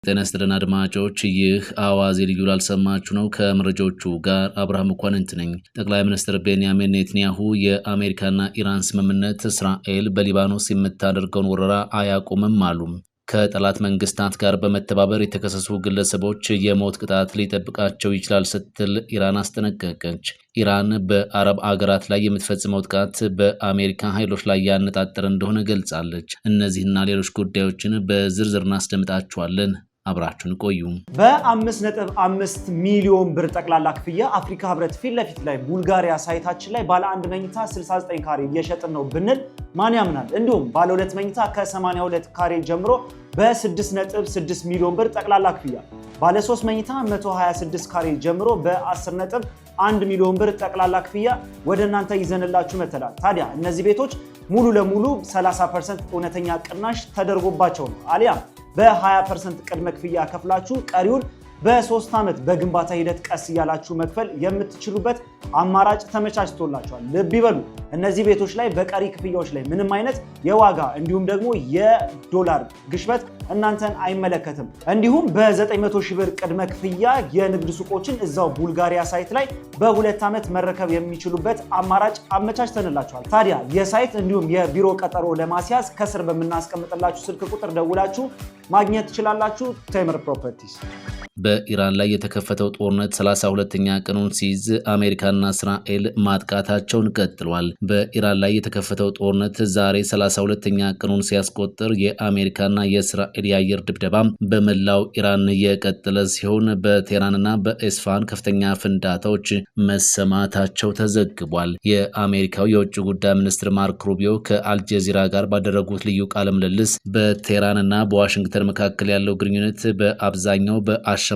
ጤና ይስጥልን አድማጮች፣ ይህ አዋዜ ልዩ ላልሰማችሁ ነው። ከመረጃዎቹ ጋር አብርሃም መኳንንት ነኝ። ጠቅላይ ሚኒስትር ቤንያሚን ኔታንያሁ የአሜሪካና ኢራን ስምምነት እስራኤል በሊባኖስ የምታደርገውን ወረራ አያቆምም አሉ። ከጠላት መንግስታት ጋር በመተባበር የተከሰሱ ግለሰቦች የሞት ቅጣት ሊጠብቃቸው ይችላል ስትል ኢራን አስጠነቀቀች። ኢራን በአረብ አገራት ላይ የምትፈጽመው ጥቃት በአሜሪካ ኃይሎች ላይ ያነጣጠረ እንደሆነ ገልጻለች። እነዚህና ሌሎች ጉዳዮችን በዝርዝር እናስደምጣችኋለን። አብራችሁን ቆዩ። በ5.5 ሚሊዮን ብር ጠቅላላ ክፍያ አፍሪካ ህብረት ፊት ለፊት ላይ ቡልጋሪያ ሳይታችን ላይ ባለ 1 መኝታ 69 ካሬ እየሸጥን ነው ብንል ማን ያምናል? እንዲሁም ባለ 2 መኝታ ከ82 ካሬ ጀምሮ በ6.6 ሚሊዮን ብር ጠቅላላ ክፍያ፣ ባለ 3 መኝታ 126 ካሬ ጀምሮ በ10.1 ሚሊዮን ብር ጠቅላላ ክፍያ ወደ እናንተ ይዘንላችሁ መተናል። ታዲያ እነዚህ ቤቶች ሙሉ ለሙሉ 30% እውነተኛ ቅናሽ ተደርጎባቸው ነው አሊያም በ20% ቅድመ ክፍያ ከፍላችሁ ቀሪውን በ3 ዓመት በግንባታ ሂደት ቀስ እያላችሁ መክፈል የምትችሉበት አማራጭ ተመቻችቶላችኋል። ልብ ይበሉ፣ እነዚህ ቤቶች ላይ በቀሪ ክፍያዎች ላይ ምንም አይነት የዋጋ እንዲሁም ደግሞ የዶላር ግሽበት እናንተን አይመለከትም። እንዲሁም በ900 ሺህ ብር ቅድመ ክፍያ የንግድ ሱቆችን እዛው ቡልጋሪያ ሳይት ላይ በ2 ዓመት መረከብ የሚችሉበት አማራጭ አመቻችተንላችኋል። ታዲያ የሳይት እንዲሁም የቢሮ ቀጠሮ ለማስያዝ ከስር በምናስቀምጥላችሁ ስልክ ቁጥር ደውላችሁ ማግኘት ትችላላችሁ። ቴምር ፕሮፐርቲስ። በኢራን ላይ የተከፈተው ጦርነት 32ኛ ቀኑን ሲይዝ አሜሪካና እስራኤል ማጥቃታቸውን ቀጥሏል። በኢራን ላይ የተከፈተው ጦርነት ዛሬ 32ኛ ቀኑን ሲያስቆጥር የአሜሪካና የእስራኤል የአየር ድብደባ በመላው ኢራን የቀጠለ ሲሆን በቴህራንና በኤስፋሃን ከፍተኛ ፍንዳታዎች መሰማታቸው ተዘግቧል። የአሜሪካው የውጭ ጉዳይ ሚኒስትር ማርክ ሩቢዮ ከአልጀዚራ ጋር ባደረጉት ልዩ ቃለ ምልልስ በቴህራንና በዋሽንግተን መካከል ያለው ግንኙነት በአብዛኛው በአሸማጋዮች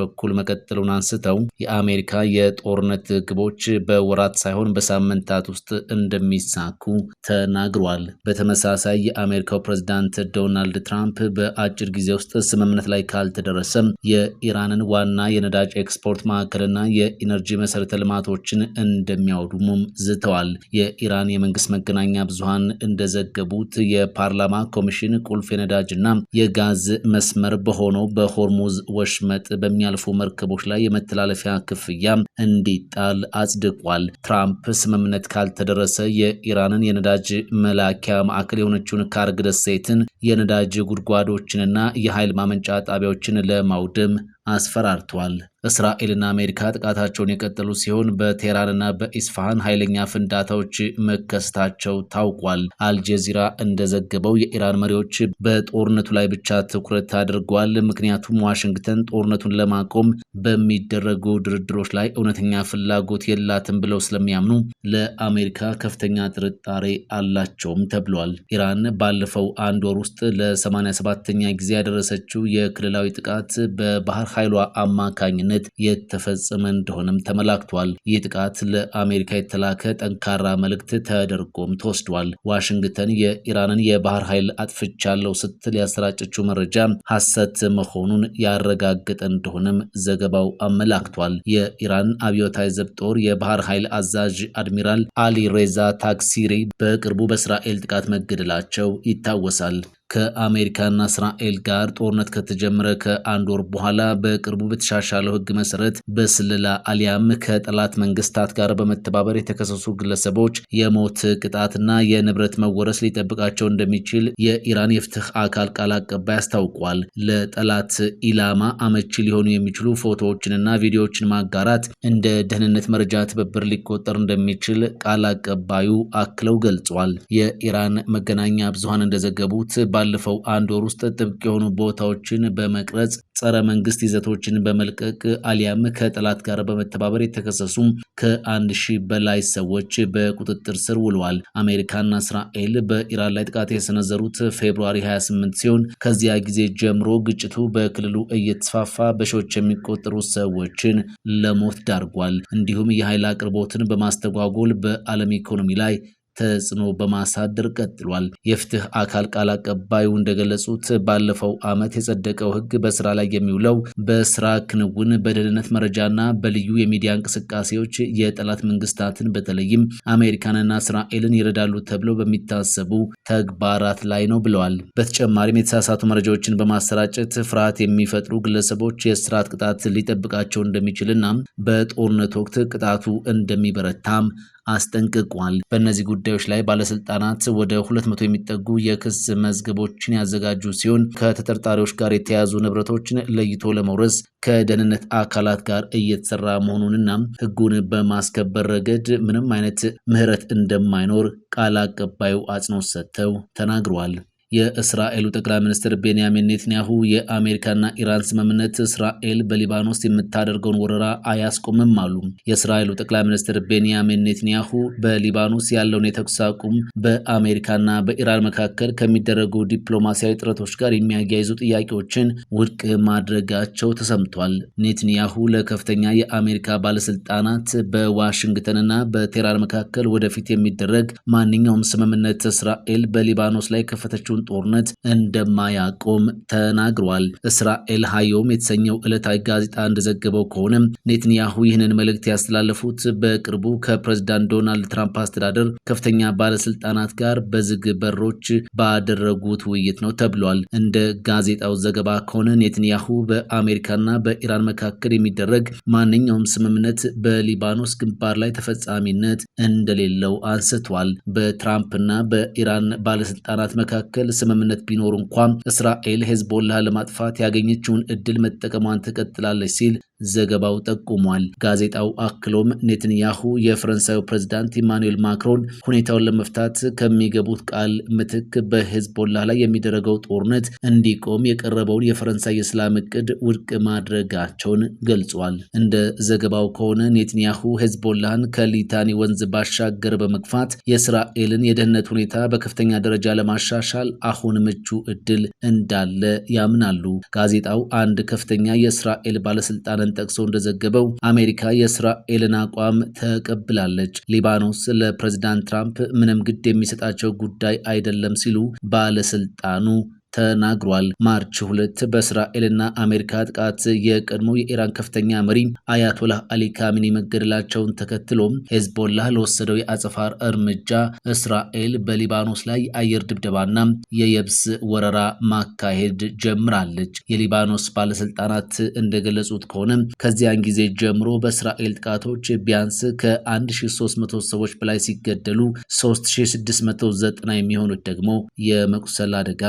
በኩል መቀጠሉን አንስተው የአሜሪካ የጦርነት ግቦች በወራት ሳይሆን በሳምንታት ውስጥ እንደሚሳኩ ተናግሯል። በተመሳሳይ የአሜሪካው ፕሬዝዳንት ዶናልድ ትራምፕ በአጭር ጊዜ ውስጥ ስምምነት ላይ ካልተደረሰም የኢራንን ዋና የነዳጅ ኤክስፖርት ማዕከልና የኢነርጂ መሰረተ ልማቶችን እንደሚያወድሙም ዝተዋል። የኢራን የመንግስት መገናኛ ብዙሃን እንደዘገቡት የፓርላማ ኮሚሽን ቁልፍ የነዳጅና የጋዝ መስመር በሆነው በሆርሙዝ ወሽመጥ በሚያልፉ መርከቦች ላይ የመተላለፊያ ክፍያ እንዲጣል አጽድቋል። ትራምፕ ስምምነት ካልተደረሰ የኢራንን የነዳጅ መላኪያ ማዕከል የሆነችውን ካርግ ደሴትን የነዳጅ ጉድጓዶችንና የኃይል ማመንጫ ጣቢያዎችን ለማውደም አስፈራርቷል። እስራኤልና አሜሪካ ጥቃታቸውን የቀጠሉ ሲሆን በቴህራንና በኢስፋሃን ኃይለኛ ፍንዳታዎች መከሰታቸው ታውቋል። አልጀዚራ እንደዘገበው የኢራን መሪዎች በጦርነቱ ላይ ብቻ ትኩረት አድርገዋል። ምክንያቱም ዋሽንግተን ጦርነቱን ለማቆም በሚደረጉ ድርድሮች ላይ እውነተኛ ፍላጎት የላትም ብለው ስለሚያምኑ ለአሜሪካ ከፍተኛ ጥርጣሬ አላቸውም ተብሏል። ኢራን ባለፈው አንድ ወር ውስጥ ለ87ኛ ጊዜ ያደረሰችው የክልላዊ ጥቃት በባህር ኃይሏ አማካኝነት የተፈጸመ እንደሆነም ተመላክቷል። ይህ ጥቃት ለአሜሪካ የተላከ ጠንካራ መልእክት ተደርጎም ተወስዷል። ዋሽንግተን የኢራንን የባህር ኃይል አጥፍቻለሁ ስትል ያሰራጨችው መረጃ ሐሰት መሆኑን ያረጋገጠ እንደሆነም ዘገባው አመላክቷል። የኢራን አብዮታዊ ዘብ ጦር የባህር ኃይል አዛዥ አድሚራል አሊ ሬዛ ታክሲሪ በቅርቡ በእስራኤል ጥቃት መገደላቸው ይታወሳል። ከአሜሪካና እስራኤል ጋር ጦርነት ከተጀመረ ከአንድ ወር በኋላ በቅርቡ በተሻሻለው ሕግ መሰረት በስለላ አሊያም ከጠላት መንግስታት ጋር በመተባበር የተከሰሱ ግለሰቦች የሞት ቅጣትና የንብረት መወረስ ሊጠብቃቸው እንደሚችል የኢራን የፍትህ አካል ቃል አቀባይ አስታውቋል። ለጠላት ኢላማ አመቺ ሊሆኑ የሚችሉ ፎቶዎችንና ቪዲዮዎችን ማጋራት እንደ ደህንነት መረጃ ትብብር ሊቆጠር እንደሚችል ቃል አቀባዩ አክለው ገልጿል። የኢራን መገናኛ ብዙሃን እንደዘገቡት ባለፈው አንድ ወር ውስጥ ጥብቅ የሆኑ ቦታዎችን በመቅረጽ ጸረ መንግስት ይዘቶችን በመልቀቅ አሊያም ከጠላት ጋር በመተባበር የተከሰሱ ከ1000 በላይ ሰዎች በቁጥጥር ስር ውለዋል። አሜሪካና እስራኤል በኢራን ላይ ጥቃት የሰነዘሩት ፌብሩዋሪ 28 ሲሆን ከዚያ ጊዜ ጀምሮ ግጭቱ በክልሉ እየተስፋፋ በሺዎች የሚቆጠሩ ሰዎችን ለሞት ዳርጓል። እንዲሁም የኃይል አቅርቦትን በማስተጓጎል በዓለም ኢኮኖሚ ላይ ተጽዕኖ በማሳደር ቀጥሏል። የፍትህ አካል ቃል አቀባዩ እንደገለጹት ባለፈው ዓመት የጸደቀው ሕግ በስራ ላይ የሚውለው በስራ ክንውን፣ በደህንነት መረጃና በልዩ የሚዲያ እንቅስቃሴዎች የጠላት መንግስታትን በተለይም አሜሪካንና እስራኤልን ይረዳሉ ተብለው በሚታሰቡ ተግባራት ላይ ነው ብለዋል። በተጨማሪም የተሳሳቱ መረጃዎችን በማሰራጨት ፍርሃት የሚፈጥሩ ግለሰቦች የእስራት ቅጣት ሊጠብቃቸው እንደሚችልና በጦርነት ወቅት ቅጣቱ እንደሚበረታም አስጠንቅቋል። በእነዚህ ጉዳዮች ላይ ባለስልጣናት ወደ 200 የሚጠጉ የክስ መዝገቦችን ያዘጋጁ ሲሆን ከተጠርጣሪዎች ጋር የተያዙ ንብረቶችን ለይቶ ለመውረስ ከደህንነት አካላት ጋር እየተሰራ መሆኑንና ሕጉን በማስከበር ረገድ ምንም አይነት ምህረት እንደማይኖር ቃል አቀባዩ አጽንኦት ሰጥተው ተናግረዋል። የእስራኤሉ ጠቅላይ ሚኒስትር ቤንያሚን ኔትንያሁ የአሜሪካና ኢራን ስምምነት እስራኤል በሊባኖስ የምታደርገውን ወረራ አያስቆምም አሉ። የእስራኤሉ ጠቅላይ ሚኒስትር ቤንያሚን ኔትንያሁ በሊባኖስ ያለውን የተኩስ አቁም በአሜሪካና በኢራን መካከል ከሚደረጉ ዲፕሎማሲያዊ ጥረቶች ጋር የሚያያይዙ ጥያቄዎችን ውድቅ ማድረጋቸው ተሰምቷል። ኔትንያሁ ለከፍተኛ የአሜሪካ ባለስልጣናት በዋሽንግተንና በቴህራን መካከል ወደፊት የሚደረግ ማንኛውም ስምምነት እስራኤል በሊባኖስ ላይ ከፈተችውን ጦርነት እንደማያቆም ተናግሯል። እስራኤል ሃዮም የተሰኘው ዕለታዊ ጋዜጣ እንደዘገበው ከሆነ ኔትንያሁ ይህንን መልእክት ያስተላለፉት በቅርቡ ከፕሬዝዳንት ዶናልድ ትራምፕ አስተዳደር ከፍተኛ ባለስልጣናት ጋር በዝግ በሮች ባደረጉት ውይይት ነው ተብሏል። እንደ ጋዜጣው ዘገባ ከሆነ ኔትንያሁ በአሜሪካና በኢራን መካከል የሚደረግ ማንኛውም ስምምነት በሊባኖስ ግንባር ላይ ተፈጻሚነት እንደሌለው አንስቷል። በትራምፕና በኢራን ባለስልጣናት መካከል ስምምነት ቢኖር እንኳን እስራኤል ሄዝቦላ ለማጥፋት ያገኘችውን እድል መጠቀሟን ትቀጥላለች ሲል ዘገባው ጠቁሟል። ጋዜጣው አክሎም ኔትንያሁ የፈረንሳዩ ፕሬዝዳንት ኢማኑኤል ማክሮን ሁኔታውን ለመፍታት ከሚገቡት ቃል ምትክ በሄዝቦላ ላይ የሚደረገው ጦርነት እንዲቆም የቀረበውን የፈረንሳይ የሰላም እቅድ ውድቅ ማድረጋቸውን ገልጿል። እንደ ዘገባው ከሆነ ኔትንያሁ ሄዝቦላን ከሊታኒ ወንዝ ባሻገር በመግፋት የእስራኤልን የደህንነት ሁኔታ በከፍተኛ ደረጃ ለማሻሻል አሁን ምቹ እድል እንዳለ ያምናሉ። ጋዜጣው አንድ ከፍተኛ የእስራኤል ባለስልጣንን ጠቅሶ እንደዘገበው አሜሪካ የእስራኤልን አቋም ተቀብላለች፣ ሊባኖስ ለፕሬዝዳንት ትራምፕ ምንም ግድ የሚሰጣቸው ጉዳይ አይደለም ሲሉ ባለስልጣኑ ተናግሯል። ማርች 2 በእስራኤልና አሜሪካ ጥቃት የቀድሞ የኢራን ከፍተኛ መሪ አያቶላህ አሊ ካሚኒ መገደላቸውን ተከትሎም ሄዝቦላህ ለወሰደው የአጸፋ እርምጃ እስራኤል በሊባኖስ ላይ የአየር ድብደባና የየብስ ወረራ ማካሄድ ጀምራለች። የሊባኖስ ባለስልጣናት እንደገለጹት ከሆነ ከዚያን ጊዜ ጀምሮ በእስራኤል ጥቃቶች ቢያንስ ከ1300 ሰዎች በላይ ሲገደሉ 3690 የሚሆኑት ደግሞ የመቁሰል አደጋ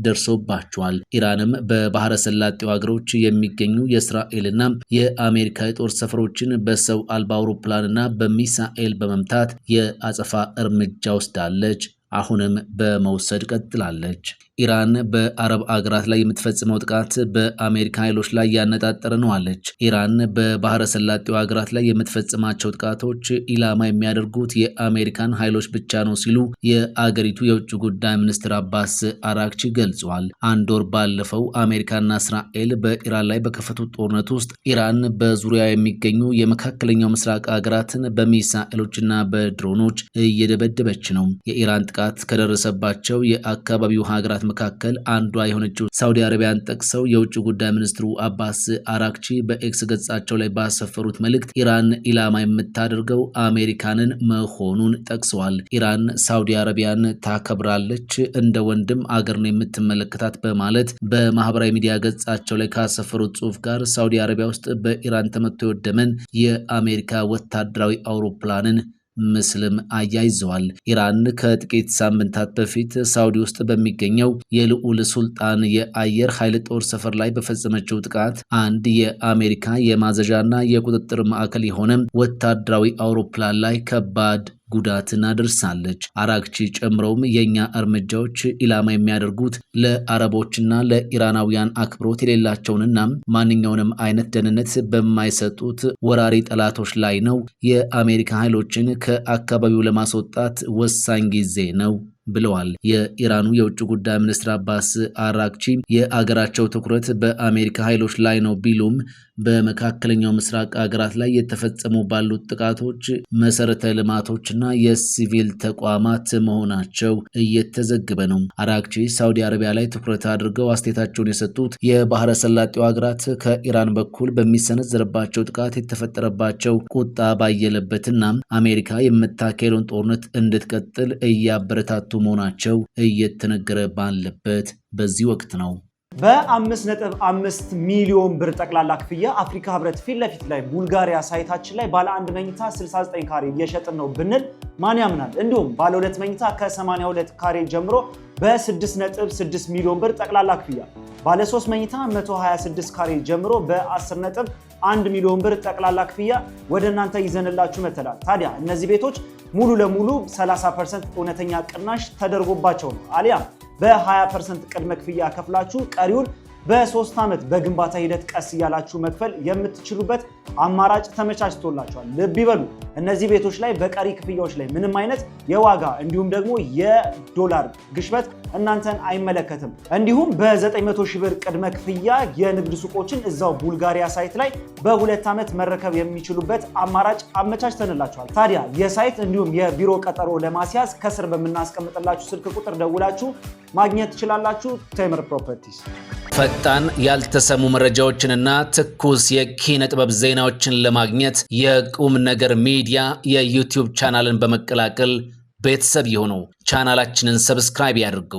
ደርሶባቸዋል። ኢራንም በባህረ ሰላጤው ሀገሮች የሚገኙ የእስራኤልና የአሜሪካ የጦር ሰፈሮችን በሰው አልባ አውሮፕላንና በሚሳኤል በመምታት የአጸፋ እርምጃ ወስዳለች። አሁንም በመውሰድ ቀጥላለች። ኢራን በአረብ አገራት ላይ የምትፈጽመው ጥቃት በአሜሪካ ኃይሎች ላይ ያነጣጠረ ነው አለች። ኢራን በባህረ ሰላጤው ሀገራት ላይ የምትፈጽማቸው ጥቃቶች ኢላማ የሚያደርጉት የአሜሪካን ኃይሎች ብቻ ነው ሲሉ የአገሪቱ የውጭ ጉዳይ ሚኒስትር አባስ አራክቺ ገልጿል። አንድ ወር ባለፈው አሜሪካና እስራኤል በኢራን ላይ በከፈቱት ጦርነት ውስጥ ኢራን በዙሪያ የሚገኙ የመካከለኛው ምስራቅ ሀገራትን በሚሳኤሎችና በድሮኖች እየደበደበች ነው። የኢራን ጥቃት ከደረሰባቸው የአካባቢው ሀገራት መካከል አንዷ የሆነችው ሳውዲ አረቢያን ጠቅሰው የውጭ ጉዳይ ሚኒስትሩ አባስ አራክቺ በኤክስ ገጻቸው ላይ ባሰፈሩት መልእክት ኢራን ኢላማ የምታደርገው አሜሪካንን መሆኑን ጠቅሰዋል። ኢራን ሳውዲ አረቢያን ታከብራለች፣ እንደ ወንድም አገር ነው የምትመለከታት በማለት በማህበራዊ ሚዲያ ገጻቸው ላይ ካሰፈሩት ጽሑፍ ጋር ሳውዲ አረቢያ ውስጥ በኢራን ተመቶ የወደመን የአሜሪካ ወታደራዊ አውሮፕላንን ምስልም አያይዘዋል። ኢራን ከጥቂት ሳምንታት በፊት ሳውዲ ውስጥ በሚገኘው የልዑል ሱልጣን የአየር ኃይል ጦር ሰፈር ላይ በፈጸመችው ጥቃት አንድ የአሜሪካ የማዘዣና የቁጥጥር ማዕከል የሆነ ወታደራዊ አውሮፕላን ላይ ከባድ ጉዳትን አድርሳለች። አራክቺ ጨምረውም የኛ እርምጃዎች ኢላማ የሚያደርጉት ለአረቦችና ለኢራናውያን አክብሮት የሌላቸውንና ማንኛውንም አይነት ደህንነት በማይሰጡት ወራሪ ጠላቶች ላይ ነው። የአሜሪካ ኃይሎችን ከአካባቢው ለማስወጣት ወሳኝ ጊዜ ነው ብለዋል። የኢራኑ የውጭ ጉዳይ ሚኒስትር አባስ አራግቺ የአገራቸው ትኩረት በአሜሪካ ኃይሎች ላይ ነው ቢሉም በመካከለኛው ምስራቅ ሀገራት ላይ የተፈጸሙ ባሉት ጥቃቶች መሰረተ ልማቶችና የሲቪል ተቋማት መሆናቸው እየተዘገበ ነው። አራግቺ ሳውዲ አረቢያ ላይ ትኩረት አድርገው አስተያየታቸውን የሰጡት የባህረ ሰላጤው ሀገራት ከኢራን በኩል በሚሰነዘርባቸው ጥቃት የተፈጠረባቸው ቁጣ ባየለበትና አሜሪካ የምታካሄደውን ጦርነት እንድትቀጥል እያበረታቱ መሆናቸው እየተነገረ ባለበት በዚህ ወቅት ነው። በ5.5 ሚሊዮን ብር ጠቅላላ ክፍያ አፍሪካ ህብረት ፊት ለፊት ላይ ቡልጋሪያ ሳይታችን ላይ ባለ 1 መኝታ 69 ካሬ እየሸጥን ነው ብንል ማን ያምናል? እንዲሁም ባለ 2 መኝታ ከ82 ካሬ ጀምሮ በ6.6 ሚሊዮን ብር ጠቅላላ ክፍያ፣ ባለ 3 መኝታ 126 ካሬ ጀምሮ በ10.1 ሚሊዮን ብር ጠቅላላ ክፍያ ወደ እናንተ ይዘንላችሁ መተናል። ታዲያ እነዚህ ቤቶች ሙሉ ለሙሉ 30% እውነተኛ ቅናሽ ተደርጎባቸው ነው አሊያም በ20% ቅድመ ክፍያ ከፍላችሁ ቀሪውን በ3 ዓመት በግንባታ ሂደት ቀስ እያላችሁ መክፈል የምትችሉበት አማራጭ ተመቻችቶላችኋል። ልብ ይበሉ፣ እነዚህ ቤቶች ላይ በቀሪ ክፍያዎች ላይ ምንም አይነት የዋጋ እንዲሁም ደግሞ የዶላር ግሽበት እናንተን አይመለከትም። እንዲሁም በ900 ሺህ ብር ቅድመ ክፍያ የንግድ ሱቆችን እዛው ቡልጋሪያ ሳይት ላይ በ2 ዓመት መረከብ የሚችሉበት አማራጭ አመቻችተንላችኋል። ታዲያ የሳይት እንዲሁም የቢሮ ቀጠሮ ለማስያዝ ከስር በምናስቀምጥላችሁ ስልክ ቁጥር ደውላችሁ ማግኘት ትችላላችሁ። ቴምር ፕሮፐርቲስ ፈጣን ያልተሰሙ መረጃዎችንና ትኩስ የኪነ ጥበብ ዜናዎችን ለማግኘት የቁም ነገር ሚዲያ የዩቲዩብ ቻናልን በመቀላቀል ቤተሰብ የሆኑ ቻናላችንን ሰብስክራይብ ያድርጉ።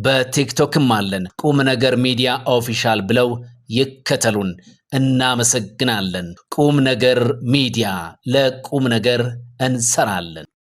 በቲክቶክም አለን። ቁም ነገር ሚዲያ ኦፊሻል ብለው ይከተሉን። እናመሰግናለን። ቁም ነገር ሚዲያ፣ ለቁም ነገር እንሰራለን።